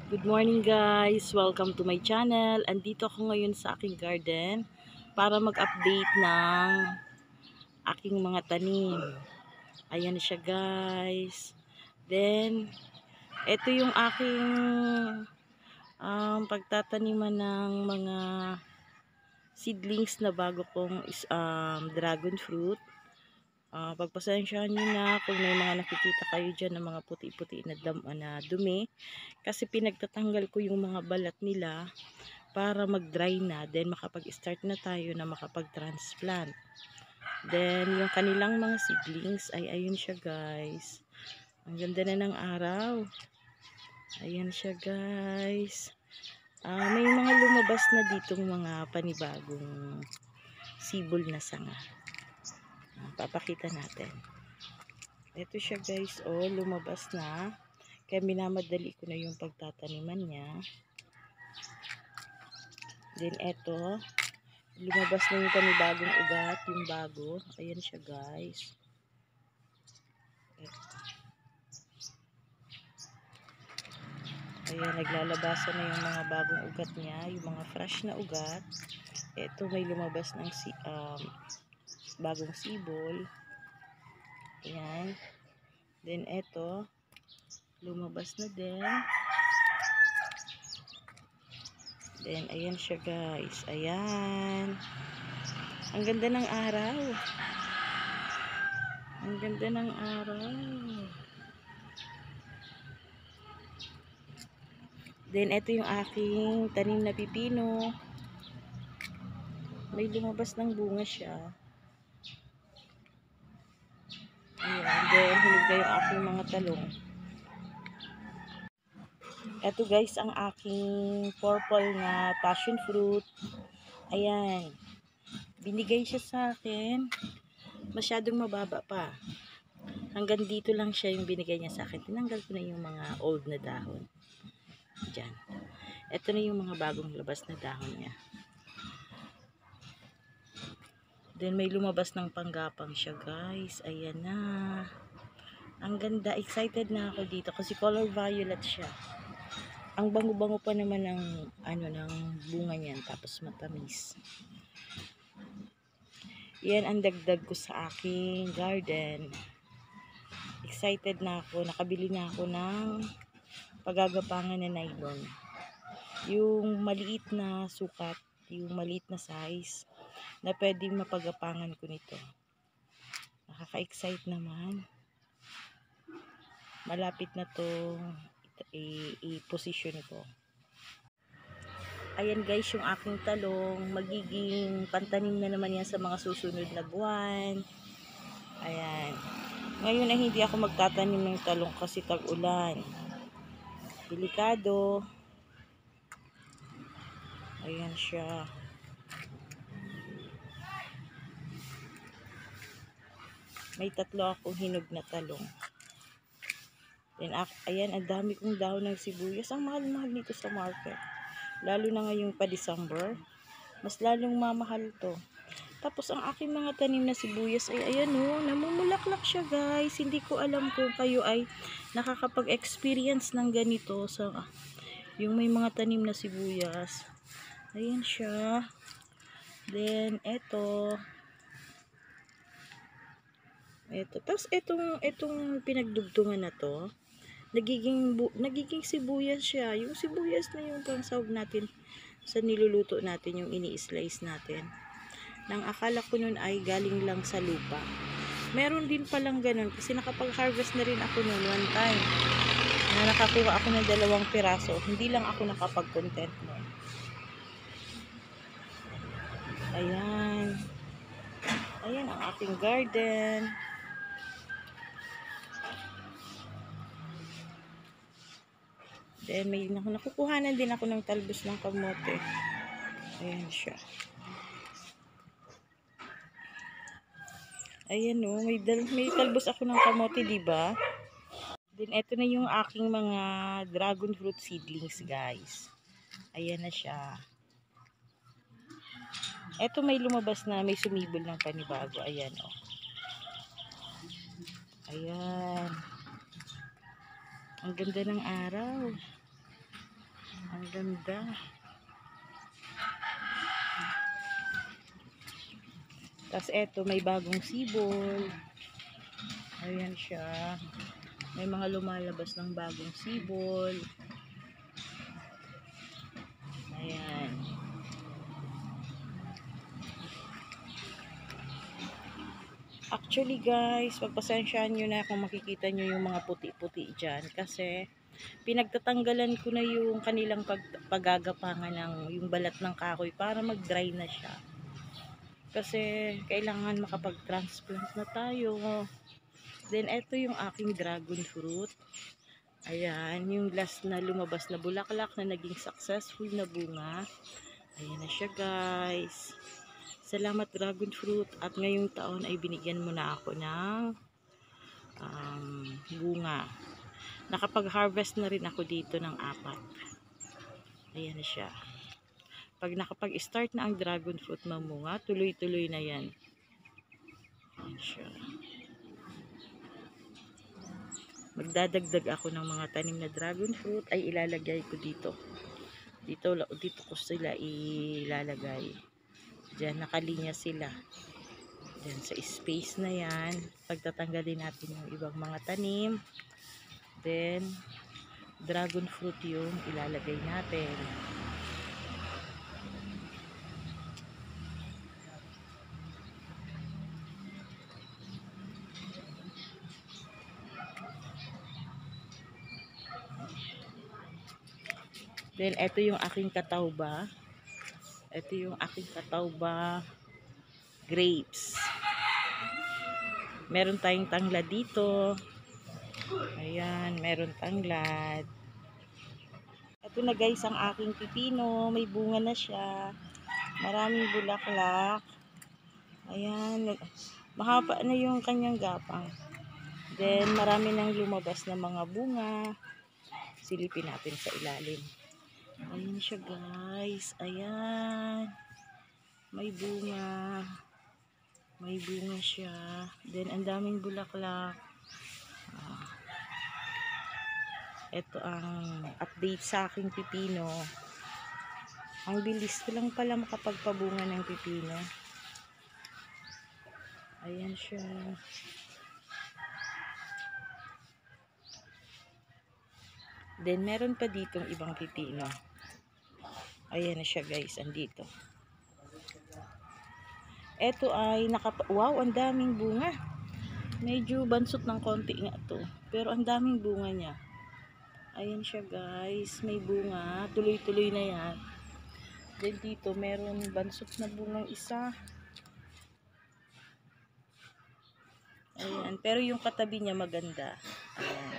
Good morning guys! Welcome to my channel. Andito ako ngayon sa aking garden para mag-update ng aking mga tanim. Ayan siya guys. Then, ito yung aking pagtataniman ng mga seedlings na bago kong dragon fruit. Pagpasensyahan nyo na kung may mga nakikita kayo dyan ng mga puti-puti na dumi. Kasi pinagtatanggal ko yung mga balat nila para mag-dry na. Then makapag-start na tayo na makapag-transplant. Then yung kanilang mga seedlings ay ayun siya guys. Ang ganda na ng araw. Ayan siya guys. May mga lumabas na ditong mga panibagong sibol na sanga. Papakita natin. Ito siya guys, lumabas na. Kaya minamadali ko na yung pagtataniman niya. Then ito, lumabas na yung panibagong ugat, yung bago. Ayan siya guys. Ayan, naglalabasan na yung mga bagong ugat niya, yung mga fresh na ugat. Ito may lumabas ng bagong sibol. Ayan. Then ito, lumabas na din. Then ayan siya guys. Ayan. Ang ganda ng araw. Ang ganda ng araw. Then ito yung aking tanim na pipino. May lumabas ng bunga siya. Ayan. Then hinog na yung aking mga talong. Ito guys ang aking purple na passion fruit. Ayan. Binigay siya sa akin. Masyadong mababa pa. Hanggang dito lang siya yung binigay niya sa akin. Tinanggal ko na yung mga old na dahon. Diyan. Ito na yung mga bagong labas na dahon niya. Then may lumabas ng panggapang siya guys. Ayan na. Ang ganda. Excited na ako dito kasi color violet siya. Ang bango-bango pa naman ng ng bunga niyan, tapos matamis. Yan ang dagdag ko sa aking garden. Excited na ako. Nakabili na ako ng pagagapangan na nylon. Yung maliit na sukat, yung maliit na size na pwedeng mapagapangan ko nito. Nakaka-excite naman. Malapit na to i-position ko. Ayan guys, yung aking talong, magiging pantanim na naman yan sa mga susunod na buwan. Ayan. Ngayon ay hindi ako magtatanim ng talong kasi tag-ulan. Delikado. Ayan siya. May 3 akong hinog na talong. Then, ayan, ang dami kong dahon ng sibuyas. Ang mahal-mahal nito sa market. Lalo na ngayong pa December. Mas lalong mamahal to. Tapos, ang aking mga tanim na sibuyas ay, ayan namumulaklak siya guys. Hindi ko alam kung kayo ay nakakapag-experience ng ganito sa yung may mga tanim na sibuyas. Ayan siya. Then, eto. Tapos itong pinagdugtungan na to, nagiging sibuyas siya. Yung sibuyas na yung pangsahog natin sa niluluto natin, yung ini-slice natin. Nang akala ko nun ay galing lang sa lupa. Meron din palang ganun kasi nakapag-harvest na rin ako nun one time. Na nakakuha ako ng 2 piraso. Hindi lang ako nakapag-content nun. Ayan. Ayan ang aking garden. Then may nakukuhanan din ako ng talbos ng kamote. Ayan siya. Ayan may talbos ako ng kamote, di ba? Then ito na yung aking mga dragon fruit seedlings, guys. Ayan na siya. Ito may lumabas na, may sumibol ng panibago. Ayan Ayan. Ang ganda ng araw. Ang ganda. Tapos eto, may bagong sibol. Ayan siya. May mga lumalabas ng bagong sibol. Ayan. Actually guys, pagpasensyahan nyo na kung makikita nyo yung mga puti-puti dyan. Kasi pinagtatanggalan ko na yung kanilang paggagapangan ng yung balat ng kahoy para mag-dry na siya. Kasi kailangan makapag-transplant na tayo. Then eto yung aking dragon fruit. Ayan, yung last na lumabas na bulaklak na naging successful na bunga. Ayan na siya guys. Salamat dragon fruit, at ngayong taon ay binigyan mo na ako ng bunga. Nakapag-harvest na rin ako dito ng 4. Ayan na siya. Pag nakapag-start na ang dragon fruit mamunga, tuloy-tuloy na yan. Ayan siya. Magdadagdag ako ng mga tanim na dragon fruit, ay ilalagay ko dito. Dito ko sila ilalagay. Diyan, nakalinya sila. Diyan, sa space na yan. Pagtatanggalin natin yung ibang mga tanim. Then, dragon fruit yung ilalagay natin. Then, ito yung aking katawba. Ito yung aking katawba grapes. Meron tayong tanglad dito. Ayan, meron tanglad. Ito na guys ang aking pipino. May bunga na siya. Maraming bulaklak. Ayan, mahaba na yung kanyang gapang. Then, marami nang lumabas na mga bunga. Silipin natin sa ilalim. Ayan siya guys. Ayan. May bunga. May bunga siya. Then, ang daming bulaklak. Ito ang update sa aking pipino. Ang bilis ko lang pala makapagpabunga ng pipino. Ayan siya. Then, meron pa ditong ibang pipino. Ayan na siya guys, andito. Ito ay wow, ang daming bunga. Medyo bansot ng konti nga to. Pero ang daming bunga niya. Ayan siya guys, may bunga. Tuloy-tuloy na yan. Then dito, meron bansot na bungang isa. Ayan, pero yung katabi niya maganda. Ayan.